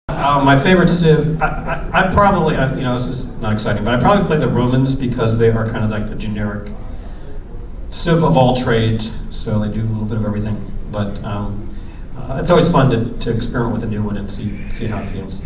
My favorite Civ, I probably, this is not exciting, but I probably play the Romans because they are kind of like the generic Civ of all trades, so they do a little bit of everything. But it's always fun to experiment with a new one and see how it feels.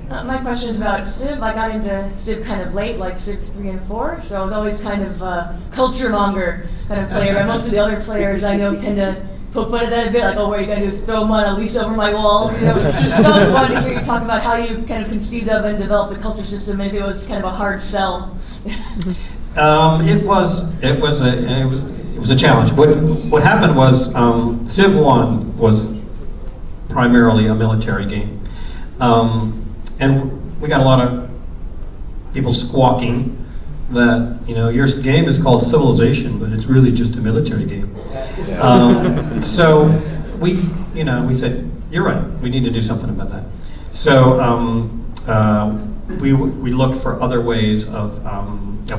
My question is about Civ. I got into Civ kind of late, like Civ 3 and 4, so I was always kind of a culture monger kind of player. And most of the other players I know tend to poke fun at that a bit, like, oh, what are you going to do, throw Mona Lisa over my walls? So I always wanted to hear you talk about how you kind of conceived of and developed the culture system, and if it was kind of a hard sell. It was a challenge. What happened was Civ 1 was primarily a military game. And we got a lot of people squawking that, your game is called Civilization, but it's really just a military game. So we said, you're right, we need to do something about that. So we looked for other ways of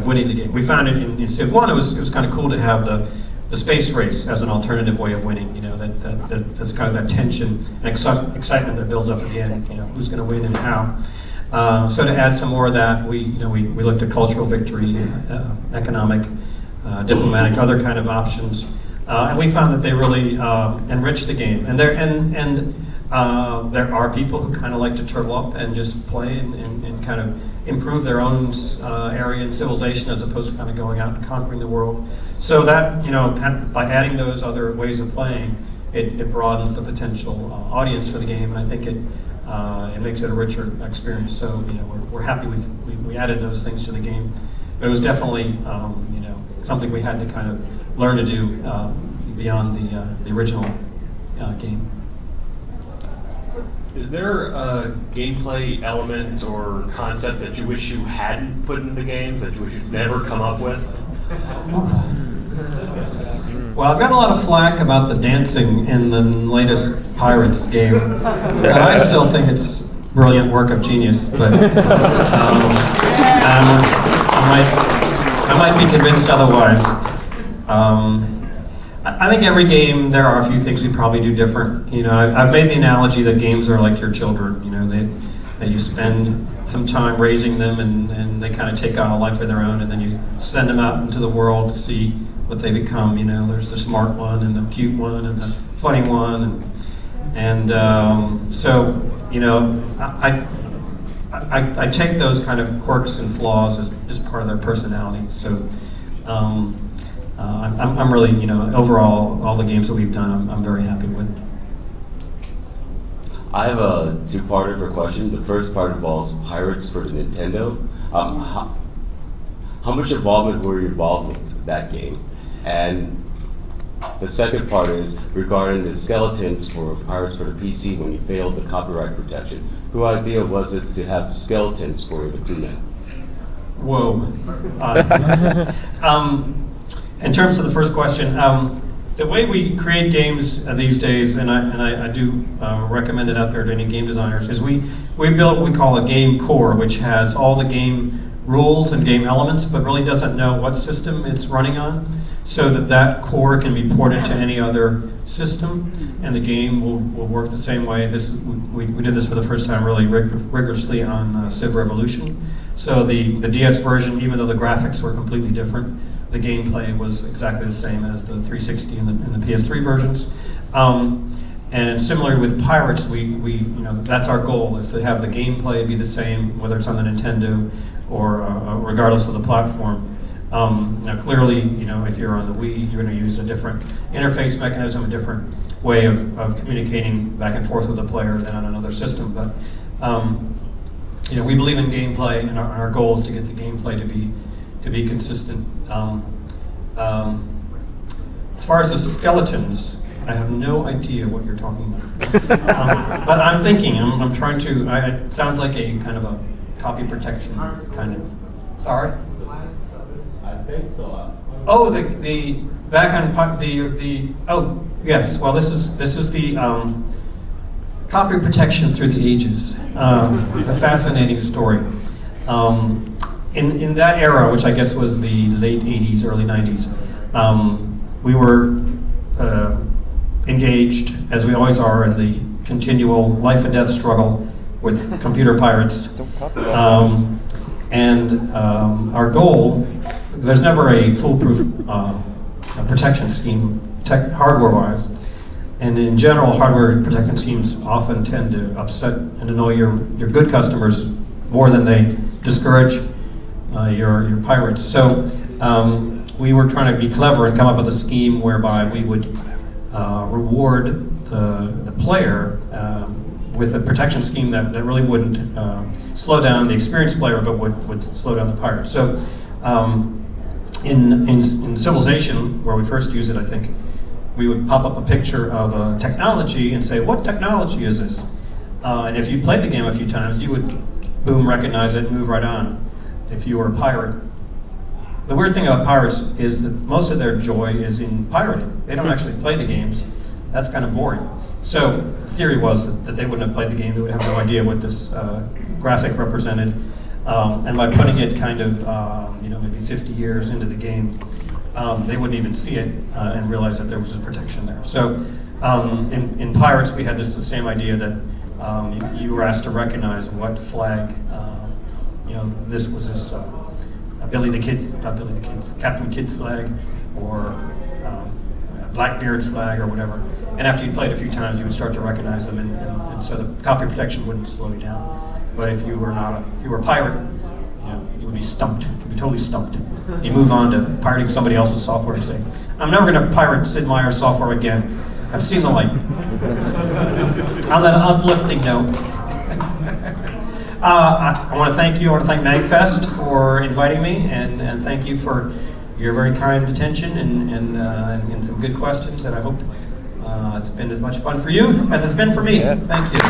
winning the game. We found it in Civ 1, it was kind of cool to have the space race as an alternative way of winning. That's kind of that tension and excitement that builds up at the end. Who's going to win and how. So to add some more of that, we looked at cultural victory, economic, diplomatic, other kind of options, and we found that they really enrich the game. And there are people who kind of like to turtle up and just play and kind of improve their own area in civilization as opposed to kind of going out and conquering the world. So that, kind of by adding those other ways of playing, it broadens the potential audience for the game, and I think it makes it a richer experience. So we're happy we added those things to the game, but it was definitely something we had to kind of learn to do beyond the original game. Is there a gameplay element or concept that you wish you hadn't put in the games, that you wish you'd never come up with? Well, I've got a lot of flack about the dancing in the latest Pirates game, but I still think it's brilliant work of genius. But I might be convinced otherwise. I think every game there are a few things we probably do different. I've made the analogy that games are like your children. That you spend some time raising them, and they kind of take on a life of their own, and then you send them out into the world to see what they become. There's the smart one, and the cute one, and the funny one, and so I take those kind of quirks and flaws as just part of their personality. So I'm really, overall, all the games that we've done, I'm very happy with. I have a two-parter for question. The first part involves Pirates for the Nintendo. How much involvement were you involved with that game? And the second part is regarding the skeletons for Pirates for the PC when you failed the copyright protection. Whose idea was it to have skeletons for the crewmen? Whoa. In terms of the first question, the way we create games these days, and I do recommend it out there to any game designers, is we build what we call a game core, which has all the game rules and game elements, but really doesn't know what system it's running on, so that core can be ported to any other system, and the game will work the same way. We did this for the first time really rigorously on Civ Revolution. So the DS version, even though the graphics were completely different, the gameplay was exactly the same as the 360 and the PS3 versions. And similarly with Pirates, we that's our goal, is to have the gameplay be the same, whether it's on the Nintendo or regardless of the platform. Now clearly, if you're on the Wii, you're going to use a different interface mechanism, a different way of communicating back and forth with the player than on another system. But we believe in gameplay, and our goal is to get the gameplay to be consistent. As far as the skeletons, I have no idea what you're talking about. But I'm thinking, I'm trying to, it sounds like a kind of a copy protection kind of, sorry? I think so. Oh, the back on oh, yes, well this is the copy protection through the ages. It's a fascinating story. In that era, which I guess was the late 80s, early 90s, we were engaged, as we always are, in the continual life and death struggle with computer pirates. Our goal, there's never a foolproof protection scheme hardware-wise. And in general, hardware protection schemes often tend to upset and annoy your good customers more than they discourage your pirates. So we were trying to be clever and come up with a scheme whereby we would reward the player with a protection scheme that really wouldn't slow down the experienced player, but would slow down the pirate. So in Civilization, where we first used it, I think, we would pop up a picture of a technology and say, what technology is this? And if you played the game a few times, you would, boom, recognize it and move right on if you were a pirate. The weird thing about pirates is that most of their joy is in pirating. They don't actually play the games. That's kind of boring. So the theory was that they wouldn't have played the game. They would have no idea what this graphic represented. And by putting it kind of, maybe 50 years into the game, they wouldn't even see it and realize that there was a protection there. So in Pirates, we had the same idea that you were asked to recognize what flag, this was Captain Kidd's flag, or Blackbeard's flag, or whatever. And after you played a few times, you would start to recognize them, and so the copy protection wouldn't slow you down. But if you were a pirate, you would be stumped. You'd be totally stumped. You move on to pirating somebody else's software and say, I'm never going to pirate Sid Meier's software again. I've seen the light. On that uplifting note, I want to thank you. I want to thank MAGFest for inviting me, and thank you for your very kind attention and some good questions. And I hope it's been as much fun for you as it's been for me. Thank you.